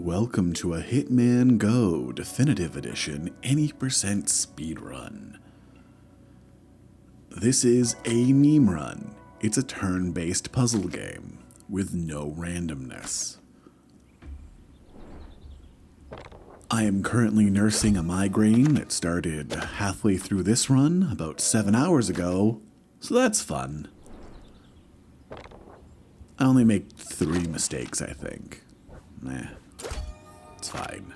Welcome to a Hitman Go Definitive Edition any% speedrun. This is a meme run. It's a turn-based puzzle game with no randomness. I am currently nursing a migraine that started halfway through this run about 7 hours ago, so that's fun. I only make 3 mistakes, I think. It's fine.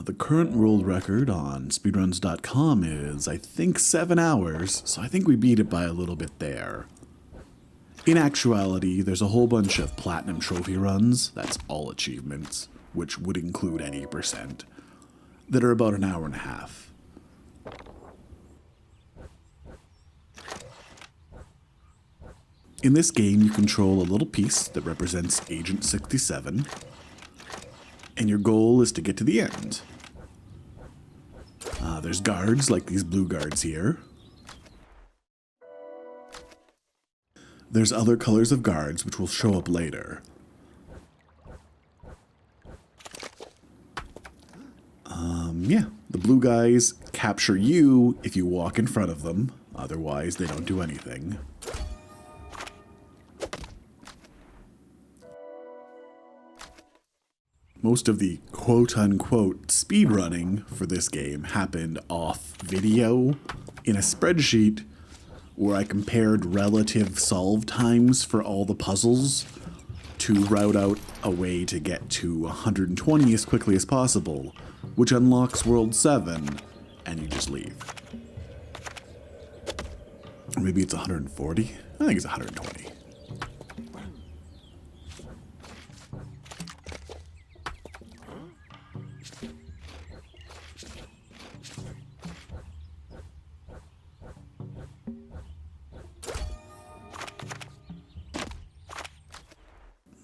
The current world record on speedruns.com is, I think, 7 hours, so I think we beat it by a little bit there. In actuality, there's a whole bunch of platinum trophy runs, that's all achievements, which would include any%, that are about an hour and a half. In this game, you control a little piece that represents Agent 67, and your goal is to get to the end. There's guards, like these blue guards here. There's other colors of guards, which will show up later. Yeah, the blue guys capture you if you walk in front of them, otherwise they don't do anything. Most of the quote-unquote speedrunning for this game happened off video in a spreadsheet where I compared relative solve times for all the puzzles to route out a way to get to 120 as quickly as possible, which unlocks World 7, and you just leave. Or maybe it's 140? I think it's 120.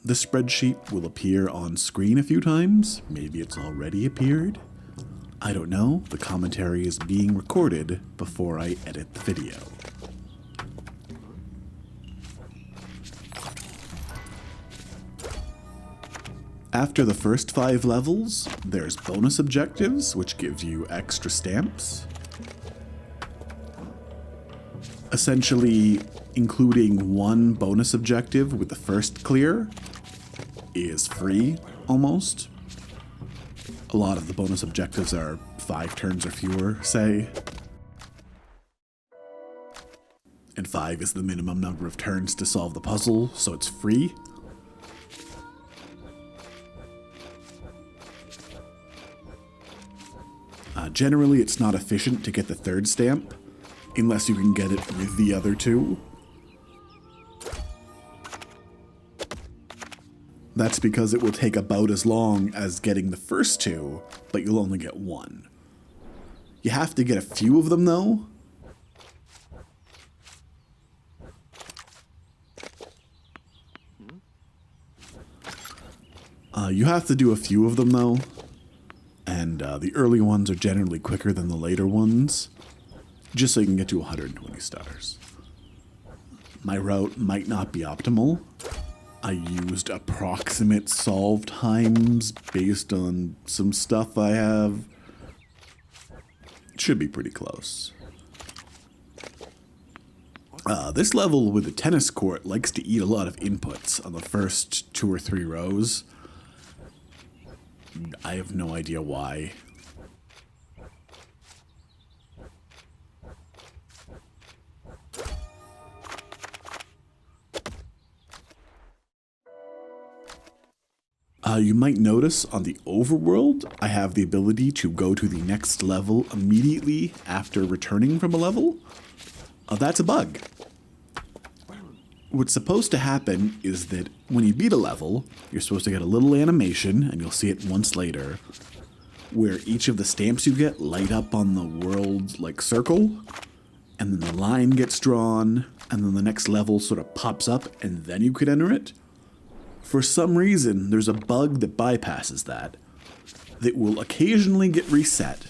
The spreadsheet will appear on screen a few times. Maybe it's already appeared. I don't know. The commentary is being recorded before I edit the video. After the first 5 levels, there's bonus objectives, which gives you extra stamps. Essentially, including 1 bonus objective with the first clear is free, almost. A lot of the bonus objectives are 5 turns or fewer, say. And 5 is the minimum number of turns to solve the puzzle, so it's free. Generally, it's not efficient to get the 3rd stamp, unless you can get it with the other 2. That's because it will take about as long as getting the first 2, but you'll only get 1. You have to get a few of them, though. You have to do a few of them, though. And the early ones are generally quicker than the later ones, just so you can get to 120 stars. My route might not be optimal. I used approximate solve times based on some stuff I have. It should be pretty close. This level with the tennis court likes to eat a lot of inputs on the first 2 or 3 rows. I have no idea why. You might notice on the Overworld, I have the ability to go to the next level immediately after returning from a level. That's a bug. What's supposed to happen is that when you beat a level, you're supposed to get a little animation, and you'll see it once later, where each of the stamps you get light up on the world like circle, and then the line gets drawn, and then the next level sort of pops up, and then you could enter it. For some reason, there's a bug that bypasses that will occasionally get reset,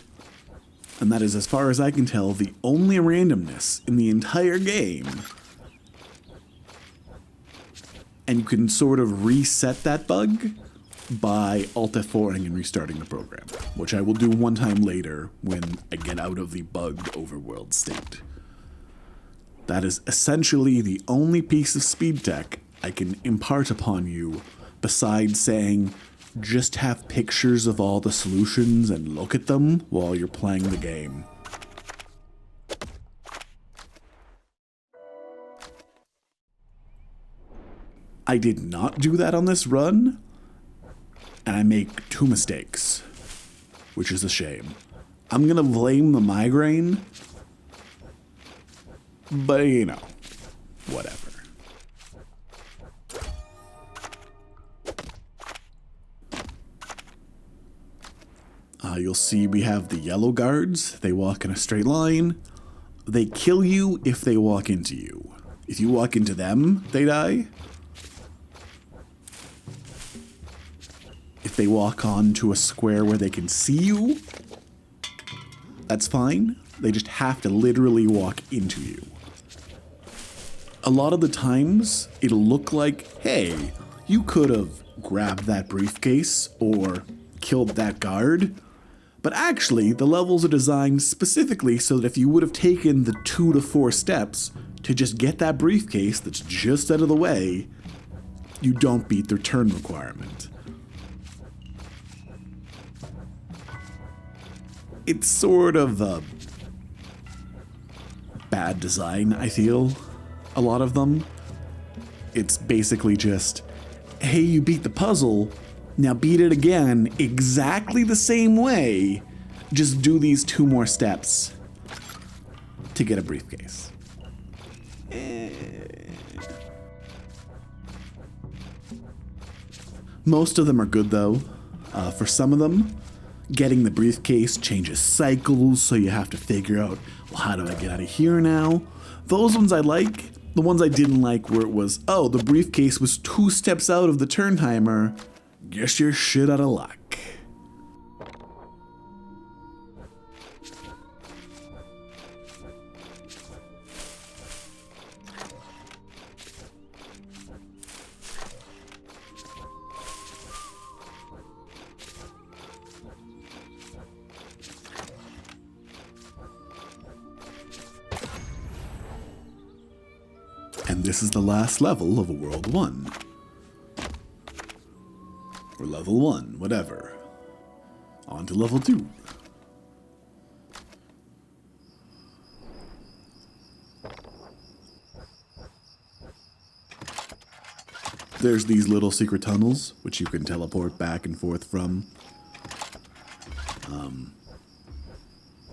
and that is, as far as I can tell, the only randomness in the entire game. And you can sort of reset that bug by Alt F4ing and restarting the program, which I will do one time later when I get out of the bugged overworld state. That is essentially the only piece of speed tech I can impart upon you, besides saying, just have pictures of all the solutions and look at them while you're playing the game. I did not do that on this run, and I make 2 mistakes, which is a shame. I'm gonna blame the migraine, but you know, whatever. You'll see we have the yellow guards. They walk in a straight line. They kill you if they walk into you. If you walk into them, they die. If they walk onto a square where they can see you, that's fine. They just have to literally walk into you. A lot of the times, it'll look like, hey, you could have grabbed that briefcase or killed that guard. But actually, the levels are designed specifically so that if you would have taken the 2 to 4 steps to just get that briefcase that's just out of the way, you don't beat their turn requirement. It's sort of a bad design, I feel. A lot of them. It's basically just, hey, you beat the puzzle, now beat it again exactly the same way, just do these 2 more steps to get a briefcase. Most of them are good though. For some of them, getting the briefcase changes cycles, so you have to figure out, well, how do I get out of here now? Those ones I like. The ones I didn't like where it was, oh, the briefcase was 2 steps out of the turn timer. Guess you're shit out of luck. And this is the last level of World 1. Or level 1, whatever. On to level 2. There's these little secret tunnels, which you can teleport back and forth from.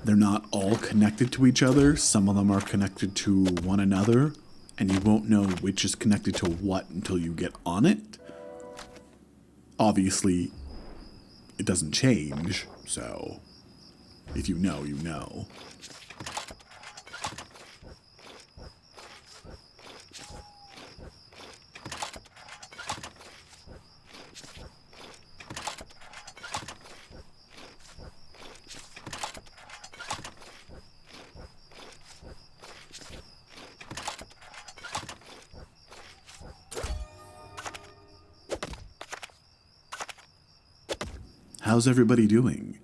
They're not all connected to each other. Some of them are connected to one another, and you won't know which is connected to what until you get on it. Obviously, it doesn't change, so if you know, you know. How's everybody doing?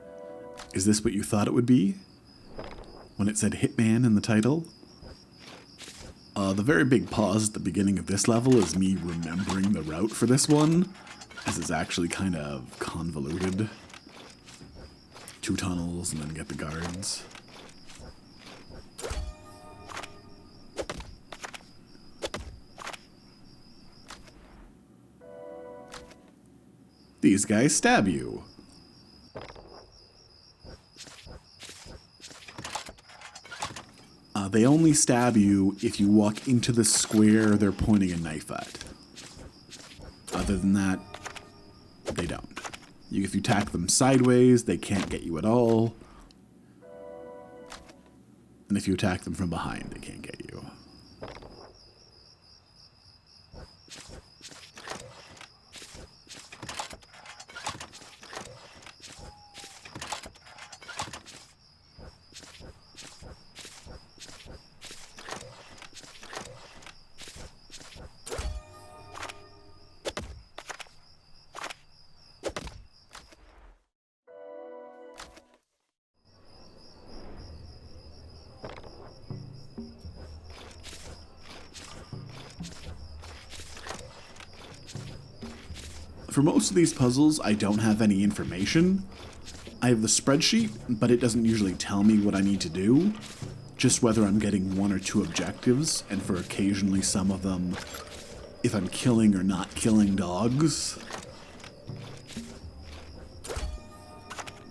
Is this what you thought it would be? When it said Hitman in the title? The very big pause at the beginning of this level is me remembering the route for this one, as it's actually kind of convoluted. 2 tunnels and then get the guards. These guys stab you. They only stab you if you walk into the square they're pointing a knife at. Other than that, they don't. If you attack them sideways, they can't get you at all. And if you attack them from behind, they can't get you. For most of these puzzles, I don't have any information. I have the spreadsheet, but it doesn't usually tell me what I need to do, just whether I'm getting 1 or 2 objectives, and for occasionally some of them, if I'm killing or not killing dogs.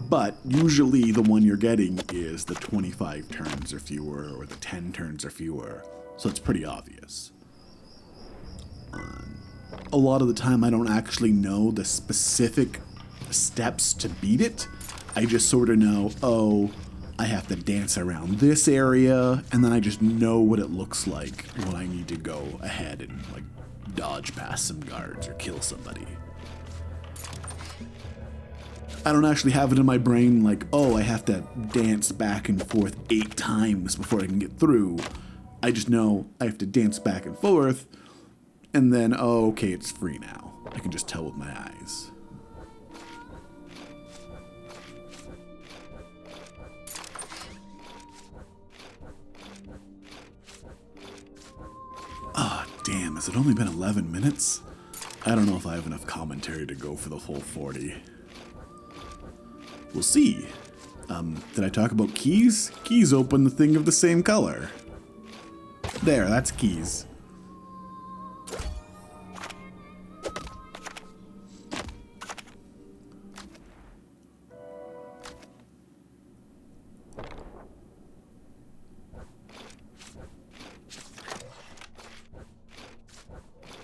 But usually the one you're getting is the 25 turns or fewer, or the 10 turns or fewer, so it's pretty obvious. A lot of the time I don't actually know the specific steps to beat it. I just sort of know, oh, I have to dance around this area, and then I just know what it looks like when I need to go ahead and like dodge past some guards or kill somebody. I don't actually have it in my brain like, oh, I have to dance back and forth 8 times before I can get through. I just know I have to dance back and forth, and then, oh, okay, it's free now. I can just tell with my eyes. Ah, damn, has it only been 11 minutes? I don't know if I have enough commentary to go for the full 40. We'll see. Did I talk about keys? Keys open the thing of the same color. There, that's keys.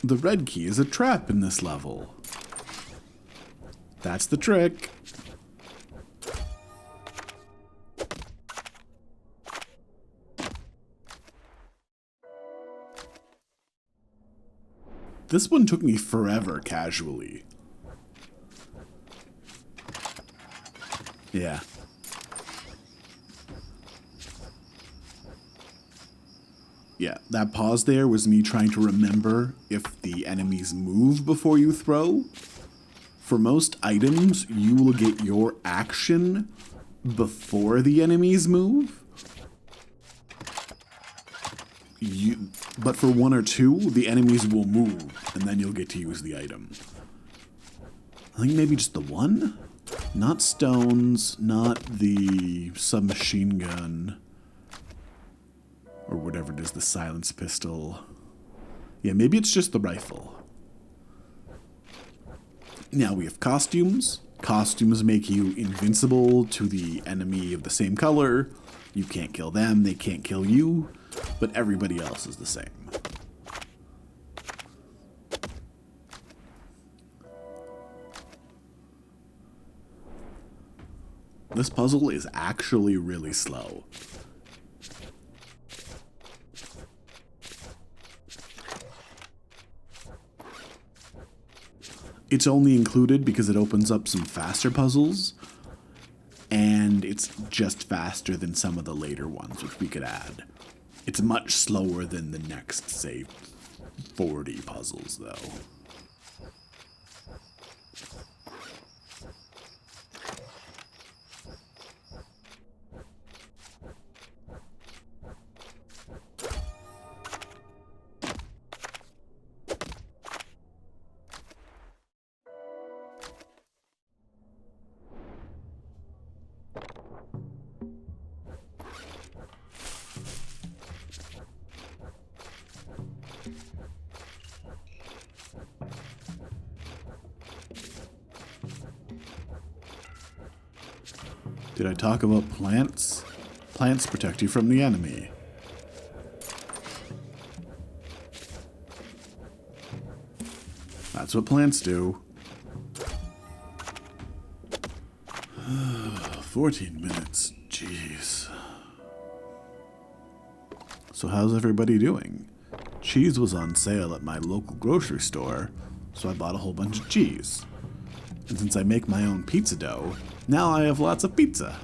The red key is a trap in this level. That's the trick. This one took me forever casually. Yeah. Yeah, that pause there was me trying to remember if the enemies move before you throw. For most items, you will get your action before the enemies move. But for 1 or 2, the enemies will move, and then you'll get to use the item. I think maybe just the 1? Not stones, not the submachine gun. Or whatever it is, the silence pistol. Yeah, maybe it's just the rifle. Now we have costumes. Costumes make you invincible to the enemy of the same color. You can't kill them, they can't kill you, but everybody else is the same. This puzzle is actually really slow. It's only included because it opens up some faster puzzles, and it's just faster than some of the later ones, which we could add. It's much slower than the next, say, 40 puzzles, though. Did I talk about plants? Plants protect you from the enemy. That's what plants do. 14 minutes, jeez. So how's everybody doing? Cheese was on sale at my local grocery store, so I bought a whole bunch of cheese. And since I make my own pizza dough, now I have lots of pizza.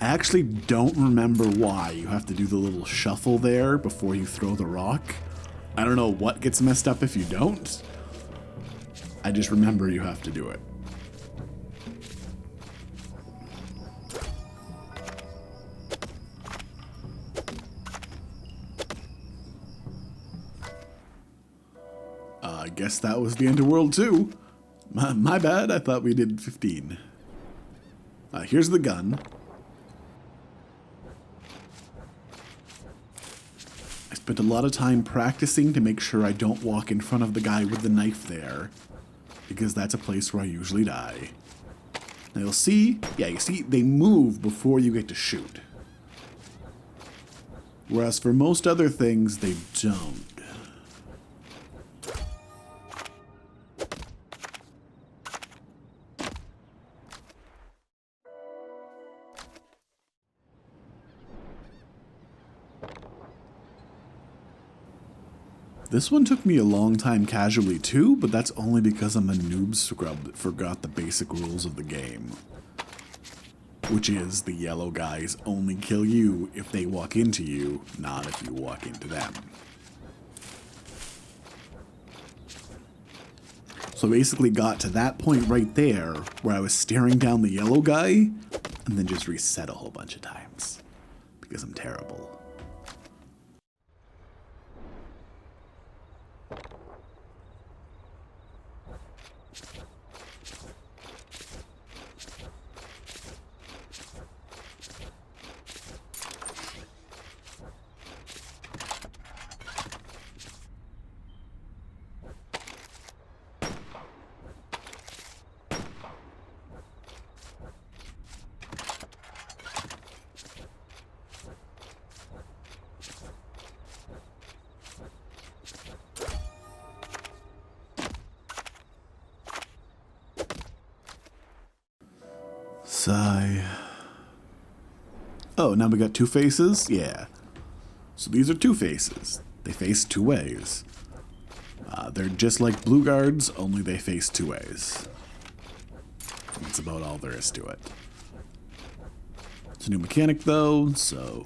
I actually don't remember why you have to do the little shuffle there before you throw the rock. I don't know what gets messed up if you don't. I just remember you have to do it. I guess that was the end of World 2. My bad, I thought we did 15. Here's the gun. I spent a lot of time practicing to make sure I don't walk in front of the guy with the knife there, because that's a place where I usually die. Now you'll see, you see, they move before you get to shoot. Whereas for most other things, they don't. This one took me a long time casually too, but that's only because I'm a noob scrub that forgot the basic rules of the game. Which is, the yellow guys only kill you if they walk into you, not if you walk into them. So I basically got to that point right there, where I was staring down the yellow guy, and then just reset a whole bunch of times. Because I'm terrible. Sigh. Oh, now we got two faces? Yeah. So these are two faces. They face two ways. They're just like blue guards, only they face two ways. That's about all there is to it. It's a new mechanic though, so...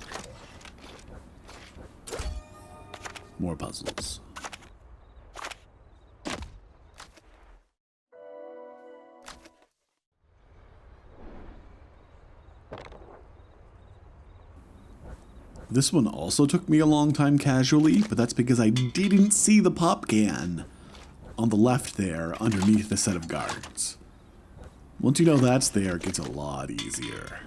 more puzzles. This one also took me a long time casually, but that's because I didn't see the pop can on the left there underneath the set of guards. Once you know that's there, it gets a lot easier.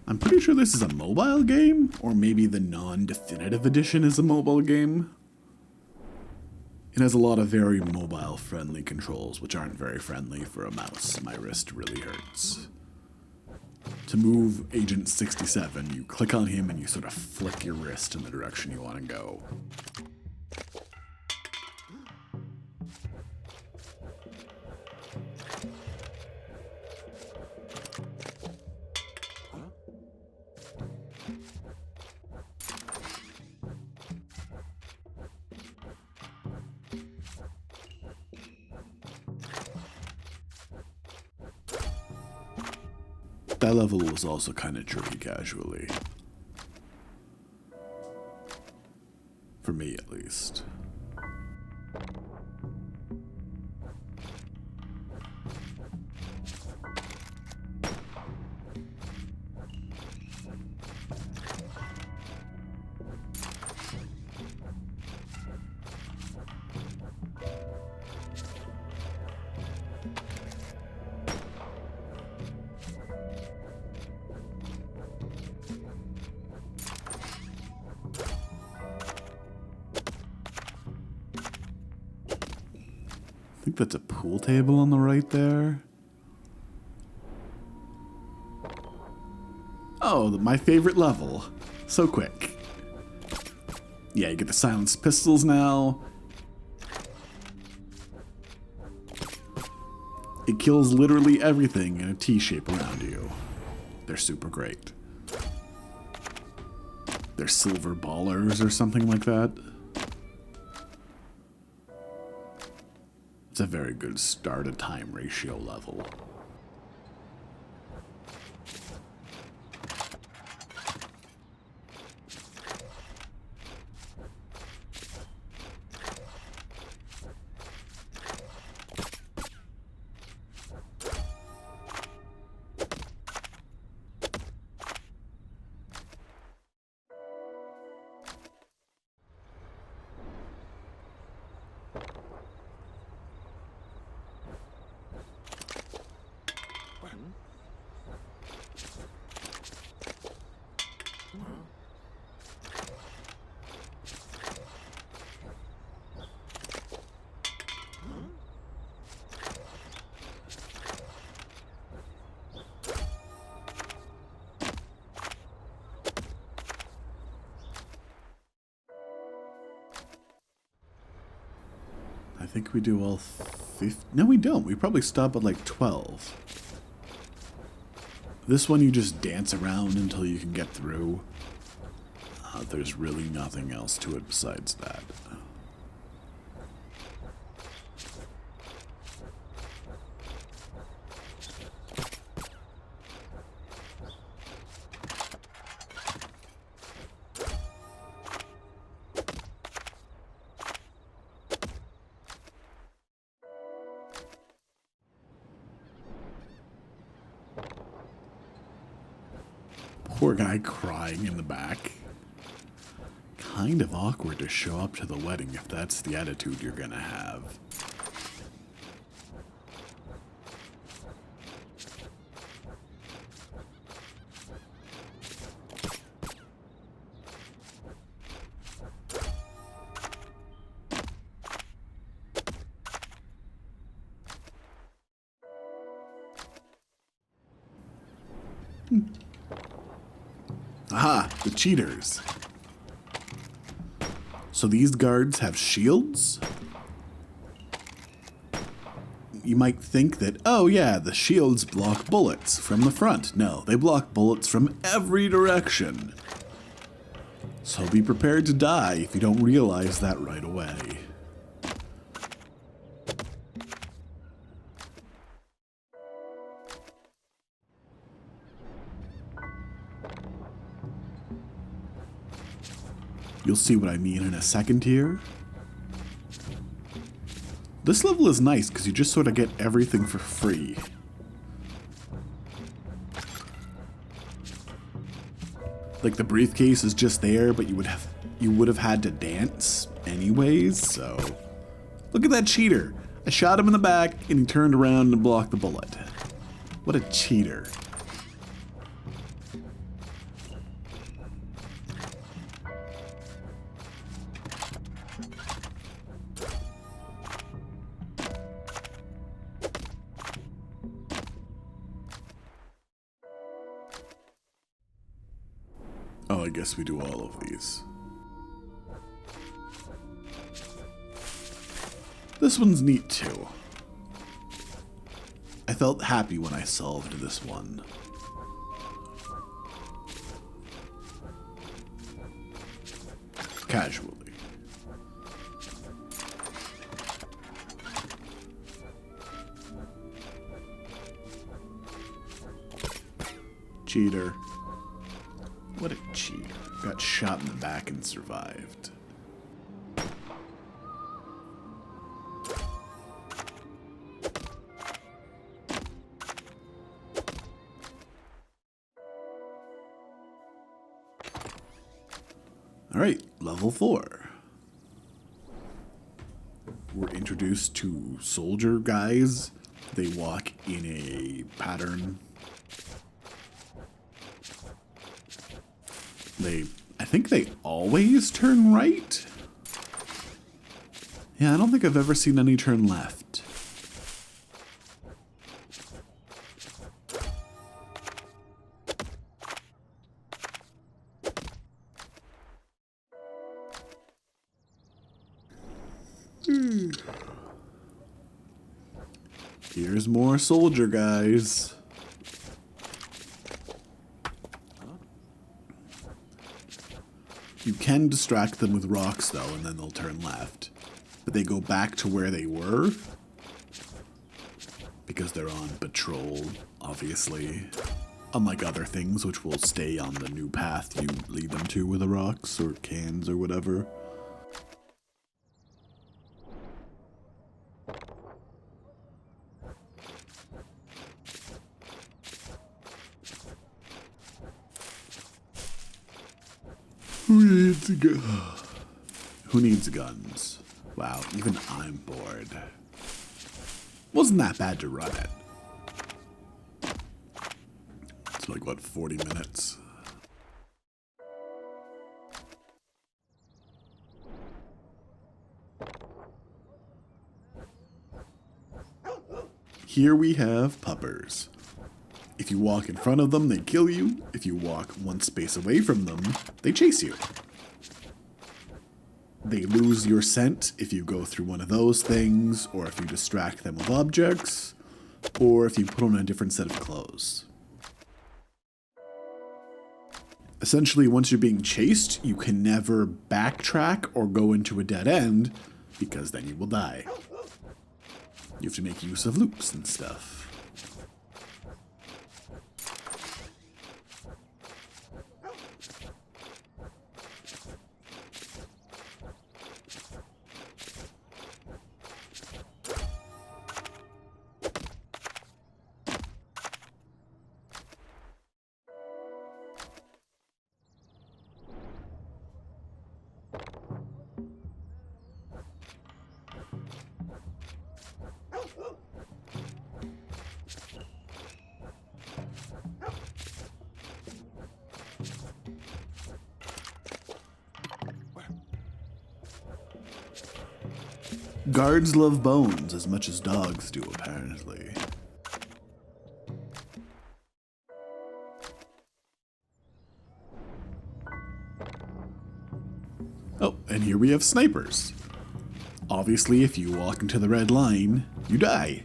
I'm pretty sure this is a mobile game, or maybe the non-definitive edition is a mobile game. It has a lot of very mobile-friendly controls, which aren't very friendly for a mouse. My wrist really hurts. To move Agent 67, you click on him and you sort of flick your wrist in the direction you want to go. That level was also kind of tricky casually. For me, at least. I think that's a pool table on the right there. Oh, my favorite level. So quick. Yeah, you get the silenced pistols now. It kills literally everything in a T-shape around you. They're super great. They're silver ballers or something like that. It's a very good start-to-time ratio level. think we do all 50. No, we don't. We probably stop at like 12. This one you just dance around until you can get through. There's really nothing else to it besides that. Poor guy crying in the back. Kind of awkward to show up to the wedding if that's the attitude you're gonna have. Aha, the cheaters. So these guards have shields? You might think that, oh yeah, the shields block bullets from the front. No, they block bullets from every direction. So be prepared to die if you don't realize that right away. You'll see what I mean in a second here. This level is nice because you just sort of get everything for free. Like the briefcase is just there, but you would have had to dance anyways, so. Look at that cheater. I shot him in the back and he turned around and blocked the bullet. What a cheater. Oh, I guess we do all of these. This one's neat too. I felt happy when I solved this one. Casually. Cheater. What a cheater. Got shot in the back and survived. Alright, level 4. We're introduced to soldier guys. They walk in a pattern. I think they always turn right? Yeah, I don't think I've ever seen any turn left. Here's more soldier guys. You can distract them with rocks, though, and then they'll turn left. But they go back to where they were. Because they're on patrol, obviously. Unlike other things, which will stay on the new path you lead them to with the rocks, or cans, or whatever. Who needs guns? Wow, even I'm bored. Wasn't that bad to run it. It's like, what, 40 minutes? Here we have puppers. If you walk in front of them, they kill you. If you walk one space away from them, they chase you. They lose your scent if you go through one of those things, or if you distract them with objects, or if you put on a different set of clothes. Essentially, once you're being chased, you can never backtrack or go into a dead end, because then you will die. You have to make use of loops and stuff. Guards love bones as much as dogs do, apparently. Oh, and here we have snipers. Obviously, if you walk into the red line, you die.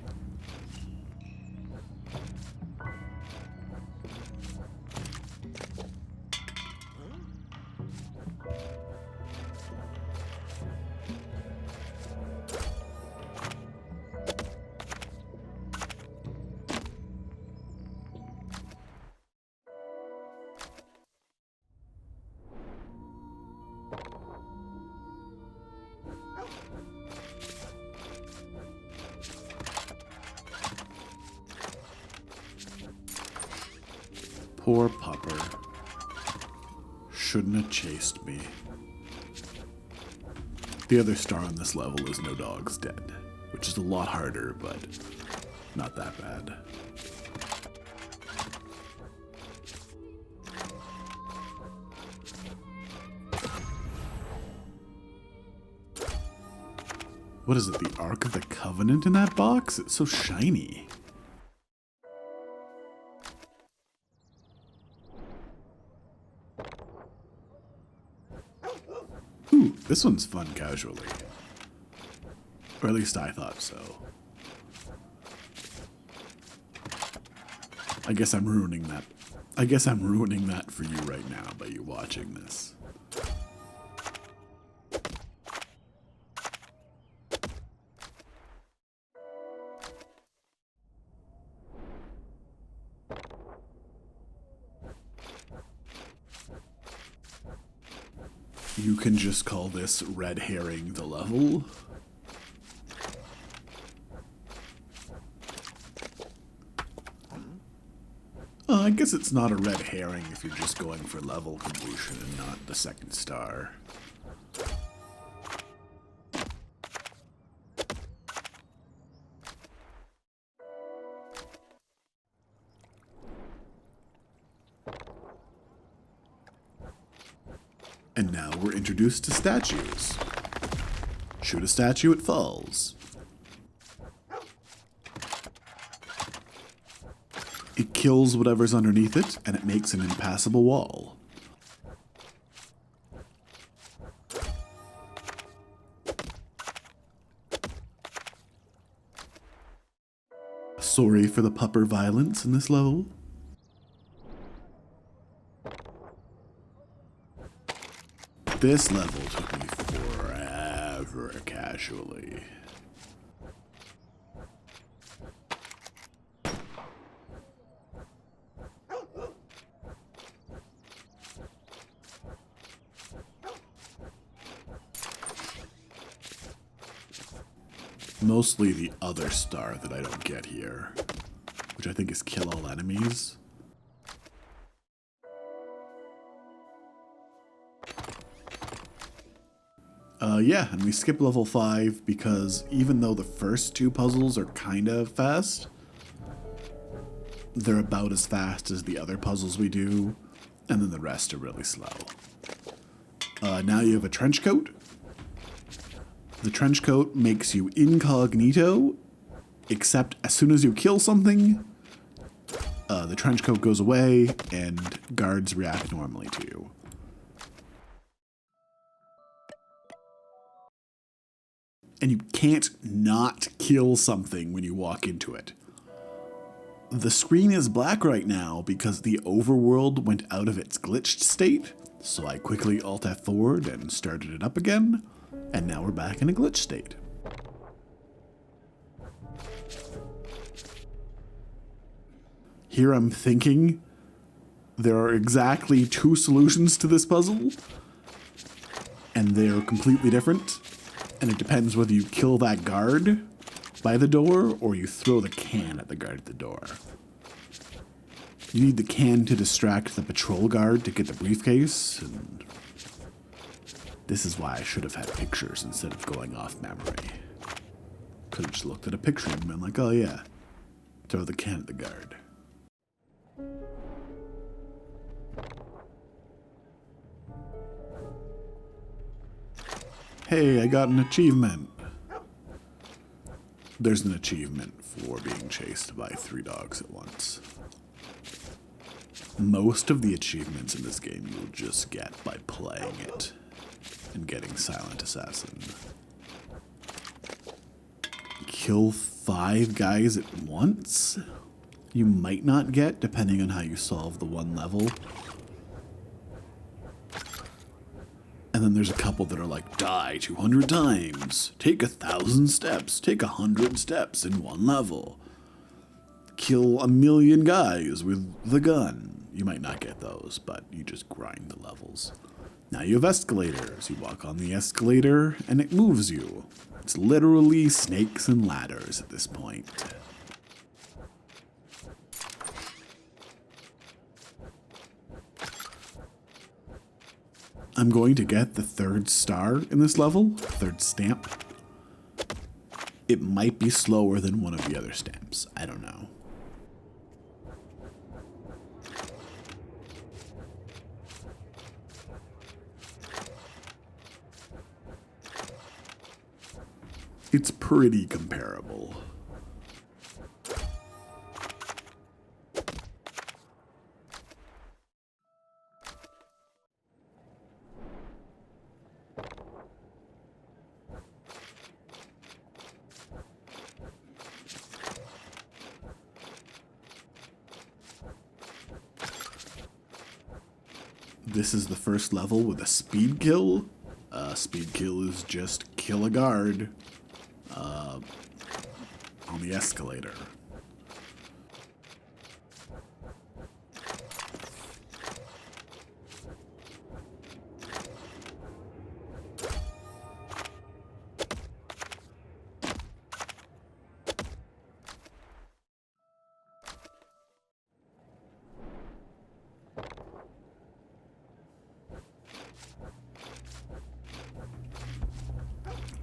Poor pupper. Shouldn't have chased me. The other star on this level is No Dog's Dead, which is a lot harder, but not that bad. What is it, the Ark of the Covenant in that box? It's so shiny. Ooh, this one's fun casually. Or at least I thought so. I guess I'm ruining that. I guess I'm ruining that for you right now by you watching this. You can just call this red herring the level. I guess it's not a red herring if you're just going for level completion and not the second star. And now we're introduced to statues. Shoot a statue, it falls. It kills whatever's underneath it, and it makes an impassable wall. Sorry for the pupper violence in this level. This level took me forever casually. Mostly the other star that I don't get here, which I think is kill all enemies. Yeah, and we skip level 5 because even though the first two puzzles are kind of fast, they're about as fast as the other puzzles we do, and then the rest are really slow. Now you have a trench coat. The trench coat makes you incognito, except as soon as you kill something, the trench coat goes away and guards react normally to you. and you can't not kill something when you walk into it. The screen is black right now because the overworld went out of its glitched state, so I quickly Alt F4'd and started it up again, and now we're back in a glitch state. Here I'm thinking there are exactly 2 solutions to this puzzle, and they're completely different, and it depends whether you kill that guard by the door or you throw the can at the guard at the door. You need the can to distract the patrol guard to get the briefcase, and this is why I should have had pictures instead of going off memory. Could have just looked at a picture and been like, oh yeah, throw the can at the guard. Hey, I got an achievement. There's an achievement for being chased by 3 dogs at once. Most of the achievements in this game you'll just get by playing it and getting Silent Assassin. Kill 5 guys at once? You might not get, depending on how you solve the one level. And then there's a couple that are like, die 200 times, take 1,000 steps, take 100 steps in one level. Kill 1,000,000 guys with the gun. You might not get those, but you just grind the levels. Now you have escalators. You walk on the escalator and it moves you. It's literally snakes and ladders at this point. I'm going to get the 3rd star in this level, 3rd stamp. It might be slower than one of the other stamps. I don't know. It's pretty comparable. This is the first level with a speed kill. Speed kill is just kill a guard on the escalator.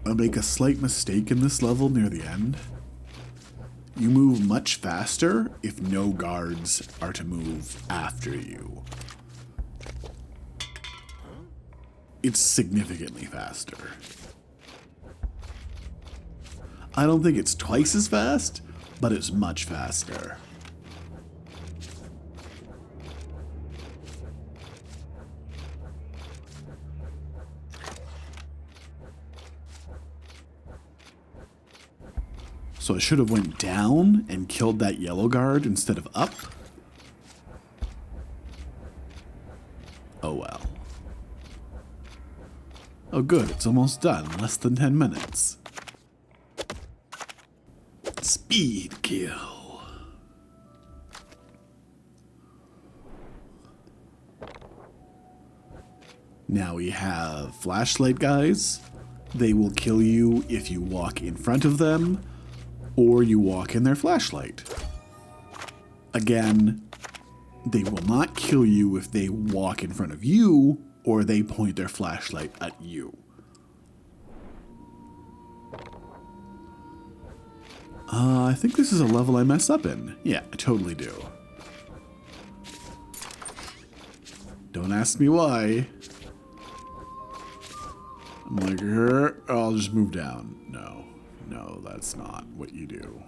I'll make a slight mistake in this level near the end. You move much faster if no guards are to move after you. It's significantly faster. I don't think it's twice as fast, but it's much faster. So I should have went down and killed that yellow guard instead of up. Oh well. Oh good, it's almost done. Less than 10 minutes. Speed kill. Now we have flashlight guys. They will kill you if you walk in front of them, or you walk in their flashlight. Again, they will not kill you if they walk in front of you or they point their flashlight at you. I think this is a level I mess up in. Yeah, I totally do. Don't ask me why. I'm like, I'll just move down. No, that's not what you do.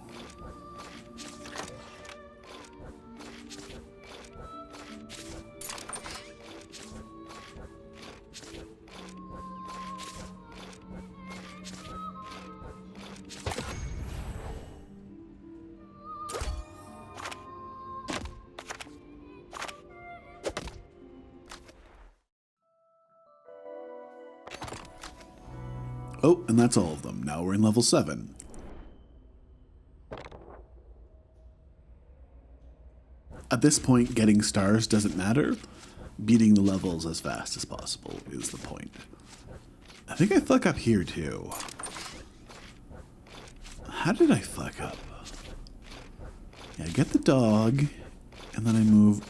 Oh, and that's all of them. Now we're in level 7. At this point, getting stars doesn't matter. Beating the levels as fast as possible is the point. I think I fuck up here too. How did I fuck up? Yeah, I get the dog, and then I move...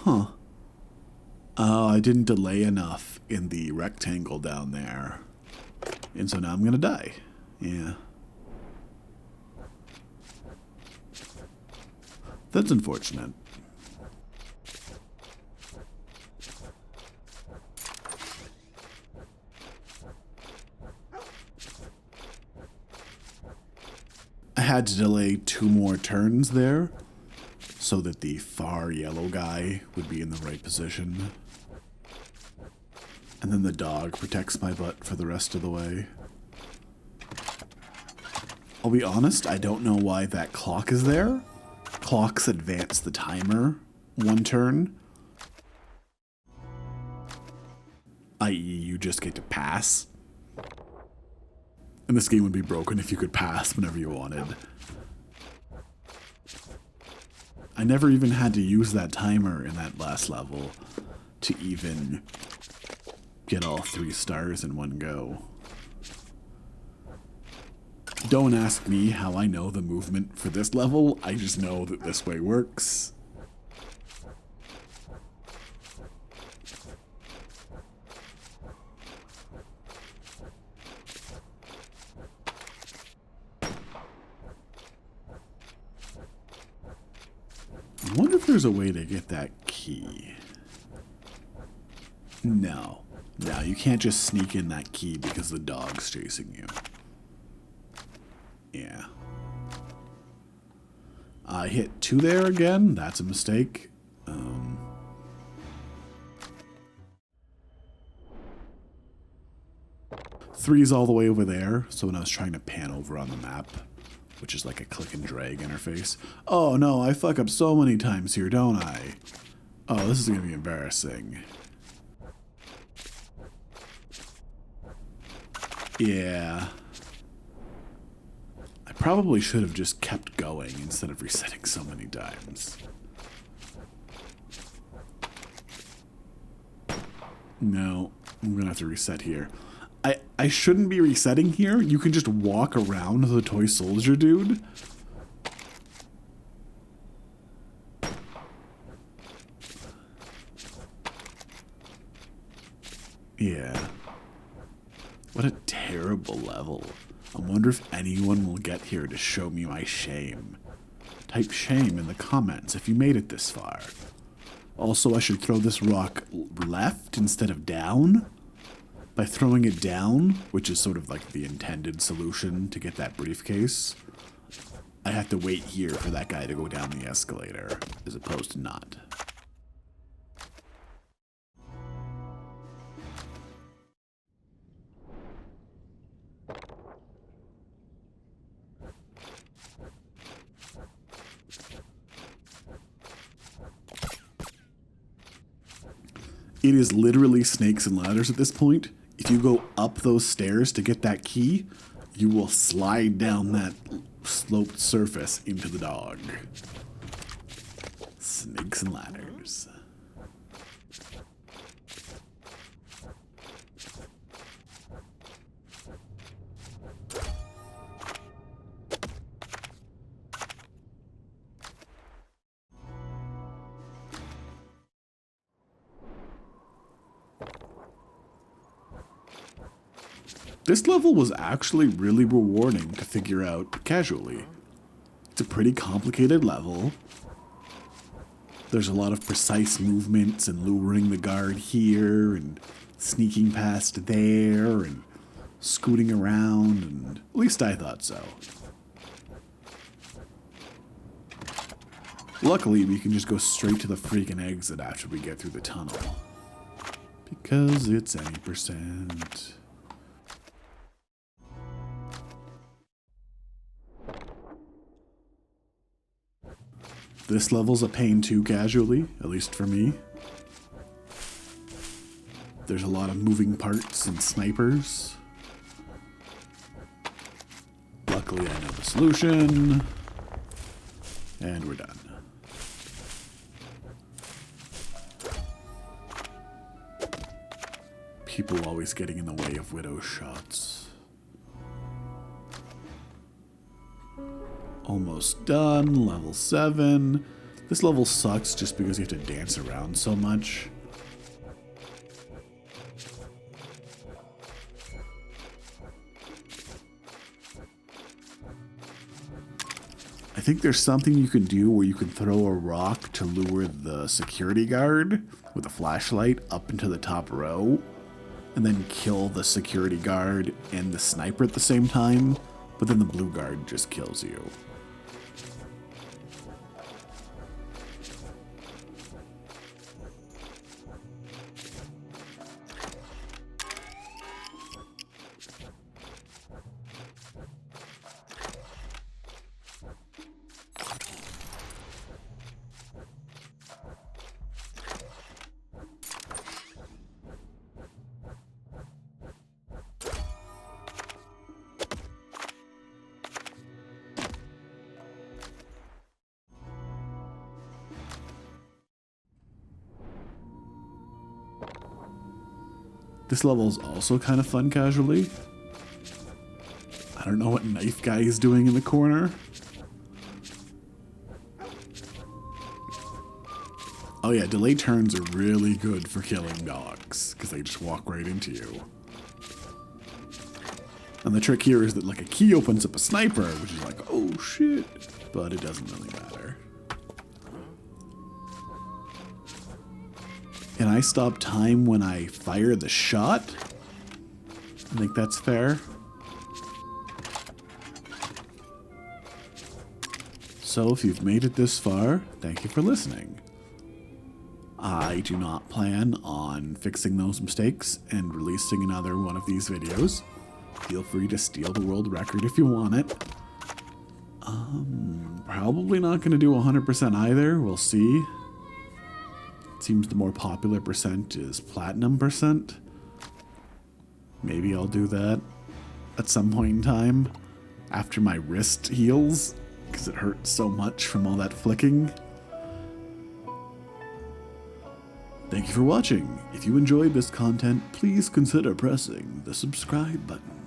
Huh. Oh, I didn't delay enough in the rectangle down there. And so now I'm gonna die. Yeah. That's unfortunate. I had to delay 2 more turns there so that the far yellow guy would be in the right position. And then the dog protects my butt for the rest of the way. I'll be honest, I don't know why that clock is there. Clocks advance the timer 1 turn. I.e., you just get to pass. And this game would be broken if you could pass whenever you wanted. I never even had to use that timer in that last level to even get all 3 stars in one go. Don't ask me how I know the movement for this level, I just know that this way works. I wonder if there's a way to get that key. No. No, you can't just sneak in that key because the dog's chasing you. Yeah. I hit 2 there again. That's a mistake. 3's all the way over there. So when I was trying to pan over on the map, which is like a click and drag interface. Oh no, I fuck up so many times here, don't I? Oh, this is gonna be embarrassing. Yeah. I probably should have just kept going instead of resetting so many times. No, I'm gonna have to reset here. I shouldn't be resetting here. You can just walk around the toy soldier dude. Yeah. What a terrible level. I wonder if anyone will get here to show me my shame. Type shame in the comments if you made it this far. Also, I should throw this rock left instead of down. By throwing it down, which is sort of like the intended solution to get that briefcase, I have to wait here for that guy to go down the escalator, as opposed to not. It is literally snakes and ladders at this point. If you go up those stairs to get that key, you will slide down that sloped surface into the dog. Snakes and ladders. This level was actually really rewarding to figure out casually. It's a pretty complicated level. There's a lot of precise movements and luring the guard here and sneaking past there and scooting around, and at least I thought so. Luckily, we can just go straight to the freaking exit after we get through the tunnel. Because it's any percent. This level's a pain too casually, at least for me. There's a lot of moving parts and snipers. Luckily, I know the solution. And we're done. People always getting in the way of Widow shots. Almost done. Level 7. This level sucks just because you have to dance around so much. I think there's something you can do where you can throw a rock to lure the security guard with a flashlight up into the top row and then kill the security guard and the sniper at the same time, but then the blue guard just kills you. This level is also kind of fun casually. I don't know what knife guy is doing in the corner. Oh yeah, delay turns are really good for killing dogs, because they just walk right into you. And the trick here is that like a key opens up a sniper, which is like, oh shit, but it doesn't really matter. Can I stop time when I fire the shot? I think that's fair. So if you've made it this far, thank you for listening. I do not plan on fixing those mistakes and releasing another one of these videos. Feel free to steal the world record if you want it. Probably not going to do 100% either. We'll see. Seems the more popular percent is platinum percent. Maybe I'll do that at some point in time after my wrist heals because it hurts so much from all that flicking. Thank you for watching. If you enjoyed this content, please consider pressing the subscribe button.